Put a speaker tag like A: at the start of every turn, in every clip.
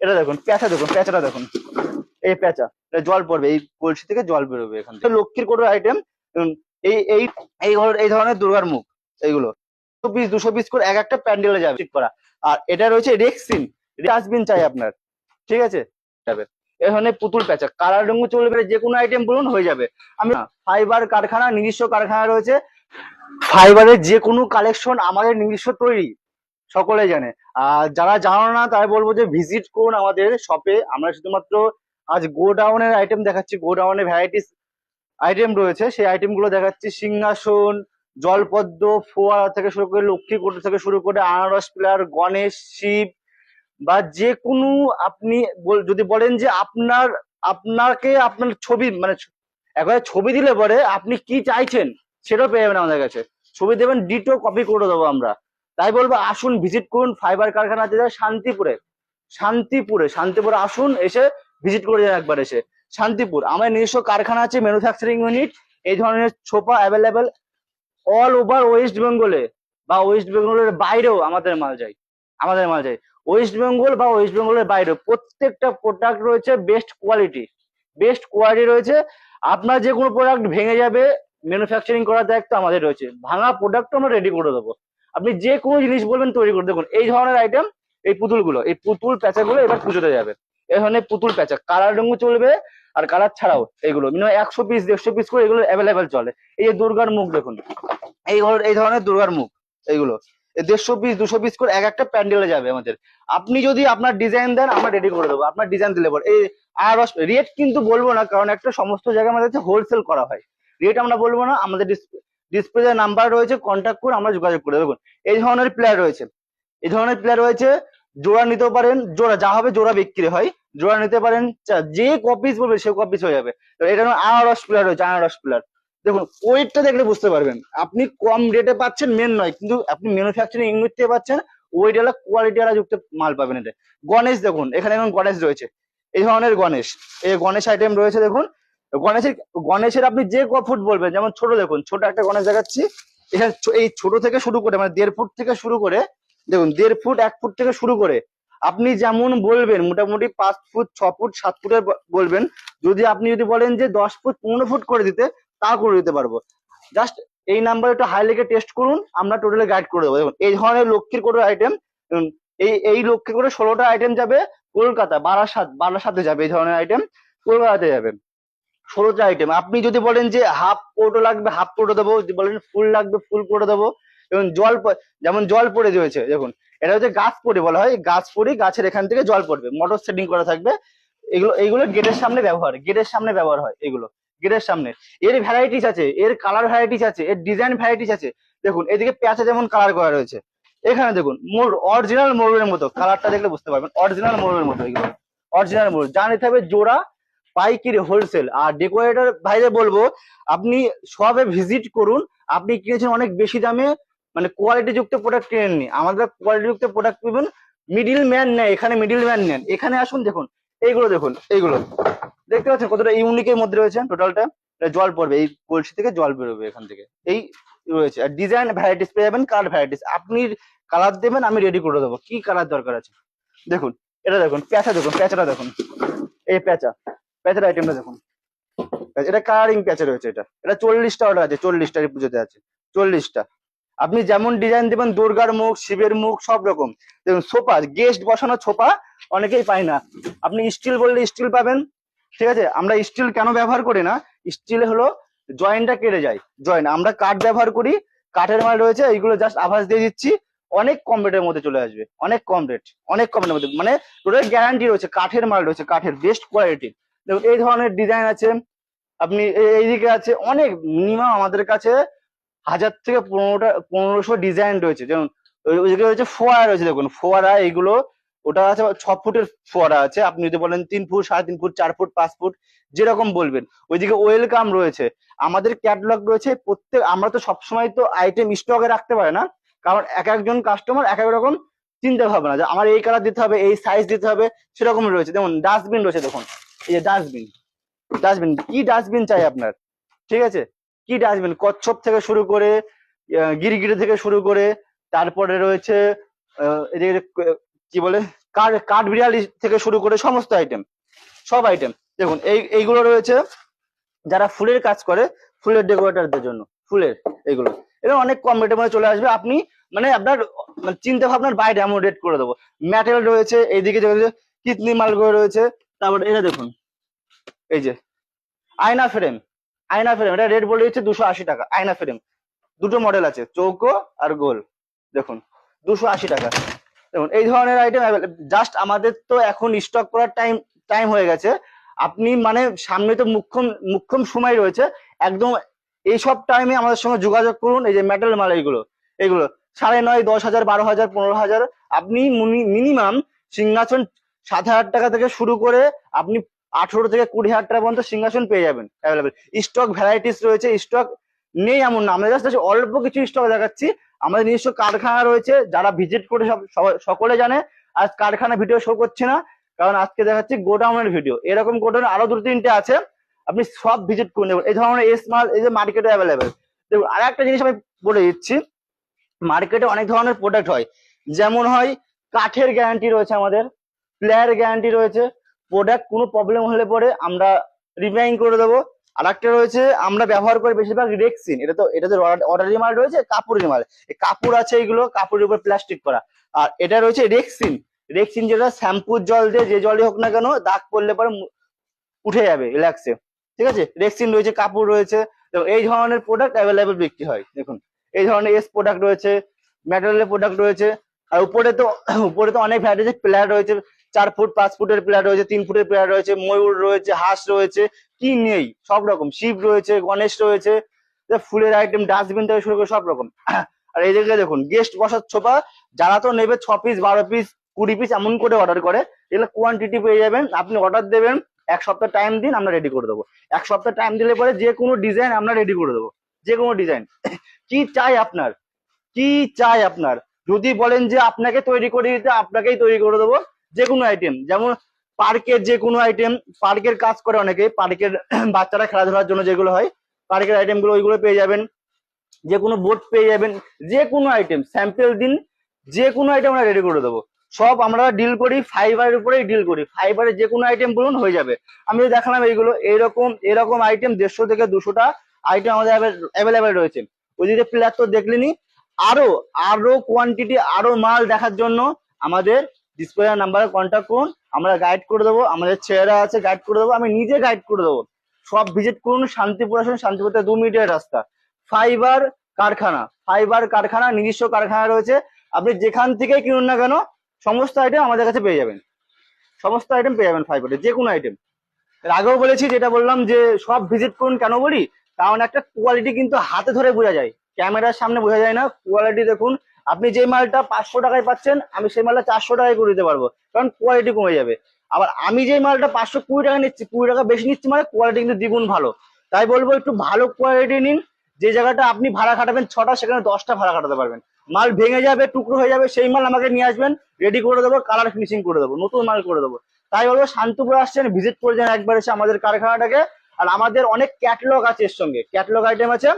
A: এটা দেখুন প্যাঁচা, দেখুন প্যাঁচাটা দেখুন, এই প্যাঁচা, এটা জল পড়বে, এই কলসি থেকে জল বেরোবে এখান থেকে। লক্ষ্মীর কোনো আইটেম, এই এই এই ধরনের দুর্গার মুখ, এইগুলো 200 পিস করে এক একটা প্যান্ডেলে যাবে ঠিক করা। আর এটা রয়েছে রেক্সিন, ডাস্টবিন চাই আপনার, ঠিক আছে যাবে। এখানে পুতুল প্যাঁচা, কালার রঙ চলবে, যে কোনো আইটেম বলুন হয়ে যাবে। আমি ফাইবার কারখানা, নিজস্ব কারখানা রয়েছে, ফাইবারের যে কোনো কালেকশন আমাদের নিজস্ব তৈরি, সকলে জানে। আর যারা জানো না তাই বলবো যে ভিজিট করুন আমাদের শপে। আমরা শুধুমাত্র আজ গোডাউনের আইটেম দেখাচ্ছি, গোডাউনের ভ্যারাইটিস আইটেম রয়েছে, সেই আইটেম গুলো দেখাচ্ছি। সিংহাসন, জলপদ্ম, ফোয়ারা থেকে শুরু করে লক্ষ্মী কোট থেকে শুরু করে আনারস প্লেয়ার, গণেশ, শিব, বা যে কোনো আপনি যদি বলেন যে আপনাকে আপনার ছবি মানে একবার ছবি দিলে পরে আপনি কি চাইছেন সেটাও পেয়ে যাবেন আমাদের কাছে। ছবি দেবেন, ডিটো কপি করে দেবো আমরা। তাই বলবো আসুন ভিজিট করুন। ফাইবার কারখানা আছে শান্তিপুরে, শান্তিপুরে আসুন, এসে ভিজিট করে যান একবার এসে। শান্তিপুর আমাদের নিজস্ব কারখানা আছে, ম্যানুফ্যাকচারিং ইউনিট, এই ধরনের ছোপা অ্যাভেলেবেল অল ওভার ওয়েস্ট বেঙ্গলে বা ওয়েস্ট বেঙ্গলের বাইরেও আমাদের মাল যায় ওয়েস্ট বেঙ্গল বা ওয়েস্ট বেঙ্গলের বাইরে প্রত্যেকটা প্রোডাক্ট রয়েছে বেস্ট কোয়ালিটি রয়েছে। আপনার যে কোনো প্রোডাক্ট ভেঙে যাবে, ম্যানুফ্যাকচারিং করার দায়িত্ব আমাদের রয়েছে, ভাঙা প্রোডাক্ট আমরা রেডি করে দেবো। আপনি যে কোনো জিনিস বলবেন তৈরি করে। দেখুন এই ধরনের আইটেম, এই পুতুলগুলো, এই পুতুল প্যাঁচাগুলো এবার পুজোতে যাবে। এই ধরনের পুতুল প্যাঁচা কালার রঙ চলবে, আর কালার ছাড়াও এগুলো মিনিমাম 100 পিস 150 পিস করে এগুলো অ্যাভেলেবেল চলে। এই যে দুর্গার মুখ দেখুন, এই ধরনের দুর্গার মুখ, এইগুলো 150 পিস 200 পিস করে এক একটা প্যান্ডেলে যাবে আমাদের। আপনি যদি আপনার ডিজাইন দেন আমরা রেডি করে দেবো, আপনার ডিজাইন দিলে পরে এই। আর রেট কিন্তু বলবো না, কারণ একটা সমস্ত জায়গায় আমাদের হোলসেল করা হয়, রেট আমরা বলবো না। আমাদের ডিসপ্লে নাম্বার রয়েছে, কন্ট্যাক্ট করে আমরা যোগাযোগ করে দেখুন। এই ধরনের প্লেয়ার রয়েছে জোড়া নিতে পারেন, জোড়া যা হবে জোড়া বিক্রি হয়, জোড়া নিতে পারেন, যে কপিস বলবে সে কপিস হয়ে যাবে। তো এটা আনারস প্লেয়ার রয়েছে, আনারস প্লেয়ার দেখুন, ওয়েটটা দেখলে বুঝতে পারবেন। আপনি কম রেটে পাচ্ছেন মেন নয়, কিন্তু আপনি ম্যানুফ্যাকচারিং ইউনিট থেকে পাচ্ছেন, ওয়েট ওয়ালা কোয়ালিটি ওয়ালা যুক্ত মাল পাবেন। এটা গণেশ দেখুন, এখানে এখন গণেশ রয়েছে, এই ধরনের গণেশ, এই গণেশ আইটেম রয়েছে দেখুন। গণেশের গণেশের আপনি যে ক ফুট বলবেন, যেমন ছোট দেখুন, ছোট একটা গণেশ দেখাচ্ছি। এখানে এই ছোট থেকে শুরু করে মানে 1.5 ফুট থেকে শুরু করে, দেখুন 1.5 ফুট 1 ফুট থেকে শুরু করে আপনি যেমন বলবেন, মোটামুটি 5 ফুট 6 ফুট 7 ফুটের বলবেন। যদি বলেন যে 10 ফুট 15 ফুট করে দিতে, তা করে দিতে পারবো। জাস্ট এই নাম্বারে একটু হাই লেগে টেস্ট করুন, আমরা টোটালি গাইড করে দেবো। দেখুন এই ধরনের লক্ষ্মীর কোটের আইটেম, এই লক্ষ্মী করে 16টা আইটেম যাবে কলকাতা, বারাসাতে যাবে এই ধরনের আইটেম, কলকাতাতে যাবে 16টা আইটেম। আপনি যদি বলেন যে হাফ কোটও লাগবে হাফ কোটও দেবো, যদি বলেন ফুল লাগবে ফুল করে দেবো। এবং যেমন জল পড়ে রয়েছে দেখুন, এটা হচ্ছে গাছ পড়ে বলা হয়, গাছ পড়ে গাছের এখান থেকে জল পড়বে, মোটর সেটিং করা থাকবে। এইগুলো গেটের সামনে ব্যবহার হয় এগুলো, গেটের সামনে। এর ভ্যারাইটিস আছে, এর কালার ভ্যারাইটিস আছে, এর ডিজাইন ভ্যারাইটিস আছে। দেখুন এদিকে প্যাঁচা যেমন কালার করা রয়েছে, এখানে দেখুন মোর অরিজিনাল মোড়ের মতো, কালারটা দেখলে বুঝতে পারবেন অরিজিনাল মোড়ের মতো। এগুলো অরিজিনাল মোড়, যা নিতে হবে জোড়া, পাইকারি হোলসেল। আর ডেকোরেটর ভাইরে বলবো আপনি সবে ভিজিট করুন। আপনি কিনেছেন অনেক বেশি দামে, মানে কোয়ালিটি যুক্ত প্রোডাক্ট কিনেননি, আমাদের কোয়ালিটি যুক্ত প্রোডাক্ট পাবেন। মিডিল ম্যান নেই এখানে, মিডিল ম্যান নেন এখানে আসুন। দেখুন এইগুলো দেখতে পাচ্ছেন কতটা ইউনিকের মধ্যে রয়েছে। টোটালটা জল পড়বে, এই কলসি থেকে জল বেরোবে এখান থেকে, এই রয়েছে। আর ডিজাইন ভ্যারাইটিস পেয়ে যাবেন, কালার ভ্যারাইটিস আপনি কালার দেবেন, আমি রেডি করে দেবো কি কালার দরকার আছে। দেখুন এটা দেখুন প্যাঁচা, দেখুন প্যাঁচাটা দেখুন, এই প্যাঁচার আইটেমটা দেখুন। এটা কালারিং প্যাচে রয়েছে, এটা 40টা অর্ডার আছে, 40টা পুজোতে আছে 40টা। আপনি যেমন ডিজাইন দেবেন, দুর্গার মুখ, শিবের মুখ, সব রকম। দেখুন সোফা, গেস্ট বসানো সোফা অনেকেই পায় না, আপনি স্টিল বললে স্টিল পাবেন, ঠিক আছে। আমরা স্টিল কেন ব্যবহার করি না, স্টিল হলো জয়েন্টটা কেটে যায়, আমরা কাঠ ব্যবহার করি, কাঠের মাল রয়েছে, এইগুলো জাস্ট আভাস দিয়ে দিচ্ছি। অনেক কম রেটের মধ্যে চলে আসবে, অনেক কম রেটের মধ্যে, মানে টোটাল গ্যারান্টি রয়েছে, কাঠের মাল রয়েছে, কাঠের বেস্ট কোয়ালিটি। দেখুন এই ধরনের ডিজাইন আছে। আপনি এইদিকে আছে অনেক, মিনিমাম আমাদের কাছে 1000 থেকে 1500 ডিজাইন রয়েছে। যেমন ওইদিকে রয়েছে ফোয়ারা রয়েছে, দেখুন ফোয়ারা এইগুলো, ওটা আছে 6 ফুটের ফোয়ারা আছে। আপনি যদি বলেন 3 ফুট 3.5 ফুট 4 ফুট 5 ফুট যেরকম বলবেন। ওইদিকে ওয়েলকাম রয়েছে, আমাদের ক্যাটালগ রয়েছে প্রত্যেক। আমরা তো সবসময় তো আইটেম স্টকে রাখতে পারি না, কারণ এক একজন কাস্টমার এক এক রকম চিন্তা ভাবনা, যে আমার এই কালার দিতে হবে, এই সাইজ দিতে হবে, সেরকম রয়েছে। যেমন ডাস্টবিন রয়েছে দেখুন, এই যে ডাস্টবিন কি ডাস্টবিন চাই আপনার, ঠিক আছে। কি ডাস্টবিন, কচ্ছপ থেকে শুরু করে গিরগিটি থেকে শুরু করে, তারপরে রয়েছে এদিকে কি বলে কাঠ বিড়াল থেকে শুরু করে সমস্ত আইটেম, সব আইটেম দেখুন। এইগুলো রয়েছে যারা ফুলের কাজ করে, ফুলের ডেকোরেটরদের জন্য ফুলের এইগুলো, এটা অনেক কম রেটের মধ্যে চলে আসবে। আপনি মানে আপনার চিন্তা ভাবনার বাইরে এমন রেট করে দেবো। ম্যাটেরিয়াল রয়েছে, এইদিকে কিডনি মালগুলো রয়েছে। তারপরে এটা দেখুন, এই যে আয়না ফ্রেম, আয়না ফ্রেম এটা রেট বলে দিচ্ছে 280 টাকা। আয়না ফ্রেম দুটো মডেল আছে, চৌকো আর গোল, দেখুন 280 টাকা। দেখুন এই ধরনের আইটেম জাস্ট আমাদের তো এখন স্টক করার টাইম হয়ে গেছে। আপনি মানে সামনে তো মুখ্যম সময় রয়েছে একদম, এইসব টাইমে আমাদের সঙ্গে যোগাযোগ করুন। এই যে মেটাল মাল এইগুলো 9.5, 10,000, 12,000, 15,000, আপনি মিনিমাম সিংহাসন 7,000 টাকা থেকে শুরু করে আপনি 18 থেকে 20,000 টাকা পর্যন্ত সিংহাসন পেয়ে যাবেন অ্যাভেলেবেল। স্টক ভ্যারাইটিস রয়েছে, স্টক নেই এমন না, আমরা জাস্ট অল্প কিছু স্টক দেখাচ্ছি। আমাদের নিজস্ব কারখানা রয়েছে, যারা ভিজিট করে সকলে জানে। আজ কারখানা ভিডিও শো করছে না, কারণ আজকে দেখাচ্ছি গোডাউনের ভিডিও। এরকম গোডাউন আরো 2-3টে আছে, আপনি সব ভিজিট করে নেবেন। এই ধরনের এস মাল এই যে মার্কেটে অ্যাভেলেবেল। দেখুন আর একটা জিনিস আমি বলে দিচ্ছি, মার্কেটে অনেক ধরনের প্রোডাক্ট হয়, যেমন হয় কাঠের গ্যারান্টি রয়েছে, আমাদের প্লেয়ার গ্যারান্টি রয়েছে। প্রোডাক্ট কোনো প্রবলেম হলে পরে আমরা রিপেয়ারিং করে দেবো। আর একটা রয়েছে আমরা ব্যবহার করি বেশিরভাগ রেক্সিন, এটা তো অর্ডারি মাল রয়েছে, কাপড়ের মাল, কাপড় আছে এইগুলো কাপড়ের উপর প্লাস্টিক করা। আর এটা রয়েছে রেক্সিন, রেক্সিন যেটা শ্যাম্পুর জল দিয়ে যে জলই হোক না কেন দাগ পড়লে পরে উঠে যাবে রিল্যাক্সে, ঠিক আছে। রেক্সিন রয়েছে, কাপড় রয়েছে, এই ধরনের প্রোডাক্ট অ্যাভেলেবেল বিক্রি হয়। দেখুন এই ধরনের এস প্রোডাক্ট রয়েছে, ম্যাটেরিয়ালের প্রোডাক্ট রয়েছে। আর উপরে তো অনেক ভ্যারাইটি প্লেয়ার রয়েছে, 4 ফুট 5 ফুটের প্লেয়ার রয়েছে, 3 ফুটের প্লেয়ার রয়েছে, ময়ূর রয়েছে, হাঁস রয়েছে, কি নেই সব রকম, শিব রয়েছে, গণেশ রয়েছে, ফুলের আইটেম, ডাস্টবিন থেকে শুরু করে সব রকম। আর এই দিকে দেখুন গেস্ট বসার ছোপা, যারা তো নেবে 6 পিস 12 পিস 20 পিস এমন করে অর্ডার করে, এগুলো কোয়ান্টিটি পেয়ে যাবেন। আপনি অর্ডার দেবেন, 1 সপ্তাহ টাইম দিন, আমরা রেডি করে দেবো। 1 সপ্তাহ টাইম দিলে পরে যে কোনো ডিজাইন আমরা রেডি করে দেবো, যে কোনো ডিজাইন। কি চাই আপনার, কি চাই আপনার, যদি বলেন যে আপনাকে তৈরি করে দিতে, আপনাকেই তৈরি করে দেবো। যে কোনো আইটেম, যেমন পার্কের যে কোনো আইটেম, পার্কের কাজ করে অনেকে, পার্কের বাচ্চারা খেলাধুলার জন্য যেগুলো হয় পার্কের আইটেম গুলো, ওইগুলো পেয়ে যাবেন। যে কোনো বোর্ড পেয়ে যাবেন, যে কোনো আইটেম স্যাম্পল দিন, যে কোনো আইটেম আমরা রেডি করে দেবো। সব আমরা ডিল করি ফাইবারের উপরেই ডিল করি, ফাইবারের যে কোনো আইটেম বলুন হয়ে যাবে। আমি দেখালাম এইগুলো, এরকম আইটেম 150 থেকে 200টা আইটেম আমাদের অ্যাভেলেবেল রয়েছে। ওইদিকে প্লেয়ার তো দেখলেনি, আরো কোয়ান্টিটি, আরো মাল দেখার জন্য আমাদের ডিসপ্লে নাম্বারে কন্ট্যাক্ট করুন, আমরা গাইড করে দেবো। আমাদের ছেলেরা আছে, গাইড করে দেবো, আমি নিজে গাইড করে দেবো। সব ভিজিট করুন, শান্তিপুর আসুন, শান্তিপুর থেকে 2 মিনিটের রাস্তা। ফাইবার কারখানা নিজস্ব কারখানা রয়েছে, আপনি যেখান থেকে কিনুন না কেন সমস্ত আইটেম আমাদের কাছে পেয়ে যাবেন, সমস্ত আইটেম পেয়ে যাবেন ফাইবারের যে কোনো আইটেম। এর আগেও বলেছি, যেটা বললাম যে সব ভিজিট করুন, কেন বলি, কারণ একটা কোয়ালিটি কিন্তু হাতে ধরে বোঝা যায়, ক্যামেরার সামনে বোঝা যায় না। কোয়ালিটি দেখুন, আপনি যে মালটা 500 টাকায় পাচ্ছেন, আমি সেই মালটা 400 টাকায় করে দিতে পারবো, কারণ কোয়ালিটি কমে যাবে। আবার আমি যে মালটা 520 টাকা নিচ্ছি, 20 টাকা বেশি নিচ্ছি, মানে কোয়ালিটি কিন্তু দ্বিগুণ ভালো। তাই বলবো একটু ভালো কোয়ালিটি নিন। যে জায়গাটা আপনি ভাড়া খাটাবেন 6টা, সেখানে 10টা ভাড়া খাটাতে পারবেন। মাল ভেঙে যাবে, টুকরো হয়ে যাবে, সেই মাল আমাকে নিয়ে আসবেন, রেডি করে দেবো, কালার ফিনিশিং করে দেবো, নতুন মাল করে দেবো। তাই বলবো শান্তিপুর আসছেন, ভিজিট করে যান একবার এসে আমাদের কারখানাটাকে। আর আমাদের অনেক ক্যাটালগ আছে, এর সঙ্গে ক্যাটালগ আইটেম আছে,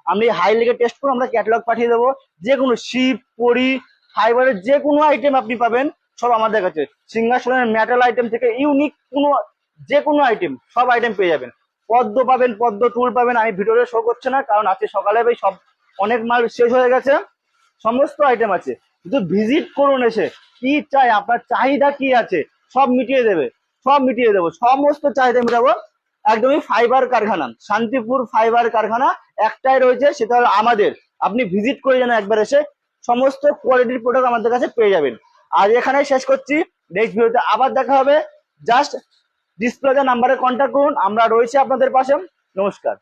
A: আপনি হাই লিগে টেস্ট করুন, আমরা ক্যাটালগ পাঠিয়ে দেবো। যে কোনো শিপ, পরি, ফাইবারের যে কোনো আইটেম আপনি পাবেন সব আমাদের কাছে। সিংহাসনের মেটাল আইটেম থেকে ইউনিক কোনো যে কোনো আইটেম, সব আইটেম পেয়ে যাবেন। পদ্ম পাবেন, পদ্ম টুল পাবেন, আমি ভিডিওতে শো করছে না কারণ আজকে সকালে ভাই সব অনেক মাল শেষ হয়ে গেছে, সমস্ত আইটেম আছে। শুধু ভিজিট করুন, এসে কি চাই, আপনার চাহিদা কি আছে সব মিটিয়ে দেবে, সব মিটিয়ে দেবো, সমস্ত চাহিদা মেটাবো। একদমই ফাইবার কারখানা, শান্তিপুর ফাইবার কারখানা একটাই রয়েছে, সেটা হলো আমাদের। আপনি ভিজিট করে যান একবার এসে, সমস্ত কোয়ালিটির প্রোডাক্ট আমাদের কাছে পেয়ে যাবেন। আর এখানে শেষ করছি, নেক্সট ভিডিওতে আবার দেখা হবে। জাস্ট ডিসপ্লে নাম্বারে কন্ট্যাক্ট করুন, আমরা রয়েছি আপনাদের পাশে। নমস্কার।